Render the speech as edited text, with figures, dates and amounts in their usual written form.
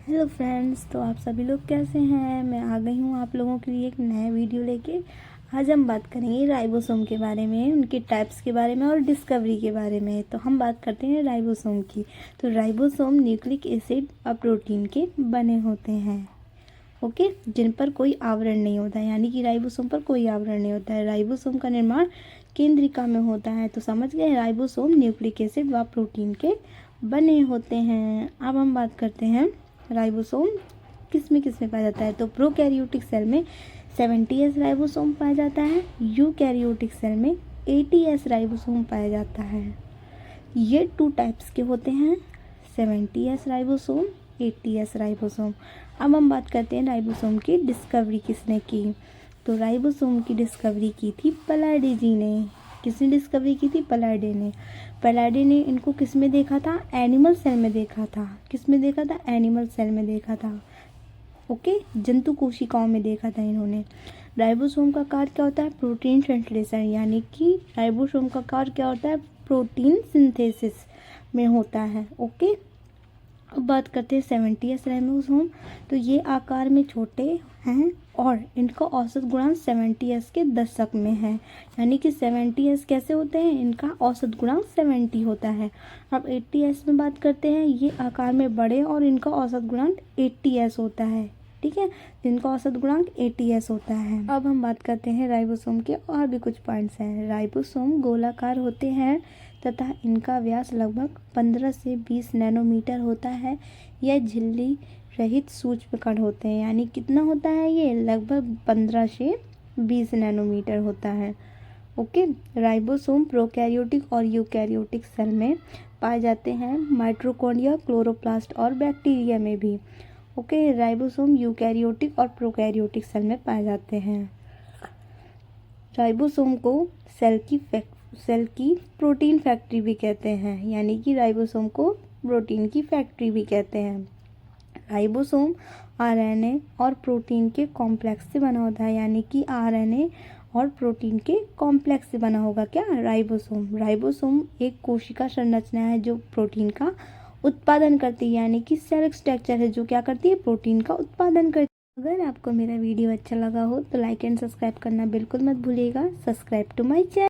Hello friends, तो आप सभी लोग कैसे हैं। मैं आ गई हूँ आप लोगों के लिए एक नया वीडियो लेके। आज हम बात करेंगे राइबोसोम के बारे में, उनके टाइप्स के बारे में और डिस्कवरी के बारे में। तो हम बात करते हैं राइबोसोम की। तो राइबोसोम न्यूक्लिक एसिड और प्रोटीन के बने होते हैं, ओके, जिन पर कोई आवरण नहीं होता है, यानी कि राइबोसोम पर कोई आवरण नहीं होता है। राइबोसोम का निर्माण केंद्रिका में होता है। तो समझ गए, राइबोसोम न्यूक्लिक एसिड व प्रोटीन के बने होते हैं। अब हम बात करते हैं राइबोसोम किस में पाया जाता है। तो प्रोकैरियोटिक सेल में 70S राइबोसोम पाया जाता है। यूकैरियोटिक सेल में 80S राइबोसोम पाया जाता है। ये 2 टाइप्स के होते हैं, 70S राइबोसोम, 80S राइबोसोम। अब हम बात करते हैं राइबोसोम की डिस्कवरी किसने की। तो राइबोसोम की डिस्कवरी की थी पलाडी जी ने। किसने डिस्कवरी की थी? पलाडी ने। पलाडी ने इनको किस में देखा था? एनिमल सेल में देखा था। किस में देखा था? एनिमल सेल में देखा था, ओके, जंतु कोशिकाओं में देखा था इन्होंने। राइबोसोम का कार्य क्या होता है? प्रोटीन संश्लेषण, यानी कि राइबोसोम का कार्य क्या होता है? प्रोटीन सिंथेसिस में होता है, ओके। अब बात करते हैं 70S राइबोसोम। तो ये आकार में छोटे हैं और इनका औसत गुणांक 70S के दशक में है, यानी कि 70S कैसे होते हैं? इनका औसत गुणांक 70 होता है। अब 80S में बात करते हैं, ये आकार में बड़े और इनका औसत गुणांक 80S होता है, ठीक है। इनका औसत गुणांक 80S होता है। अब हम बात करते हैं राइबोसोम के और भी कुछ पॉइंट्स हैं। राइबोसोम गोलाकार होते हैं तथा इनका व्यास लगभग 15 से 20 नैनोमीटर होता है। यह झिल्ली रहित सूक्ष्म कण होते हैं, यानी कितना होता है ये? लगभग 15 से 20 नैनोमीटर होता है, ओके। राइबोसोम प्रोकैरियोटिक और यूकैरियोटिक सेल में पाए जाते हैं, माइटोकॉन्ड्रिया, क्लोरोप्लास्ट और बैक्टीरिया में भी, ओके। राइबोसोम यूकैरियोटिक और प्रोकैरियोटिक सेल में पाए जाते हैं। राइबोसोम को सेल की प्रोटीन फैक्ट्री भी कहते हैं, यानी कि राइबोसोम को प्रोटीन की फैक्ट्री भी कहते हैं। राइबोसोम आरएनए और प्रोटीन के कॉम्प्लेक्स से बना होता है, यानी कि आरएनए और प्रोटीन के कॉम्प्लेक्स से बना होगा क्या? राइबोसोम एक कोशिका संरचना है जो प्रोटीन का उत्पादन करती है, यानी कि सेल स्ट्रक्चर है जो क्या करती है? प्रोटीन का उत्पादन करती है। अगर आपको मेरा वीडियो अच्छा लगा हो तो लाइक एंड सब्सक्राइब करना बिल्कुल मत भूलिएगा। Subscribe to my channel.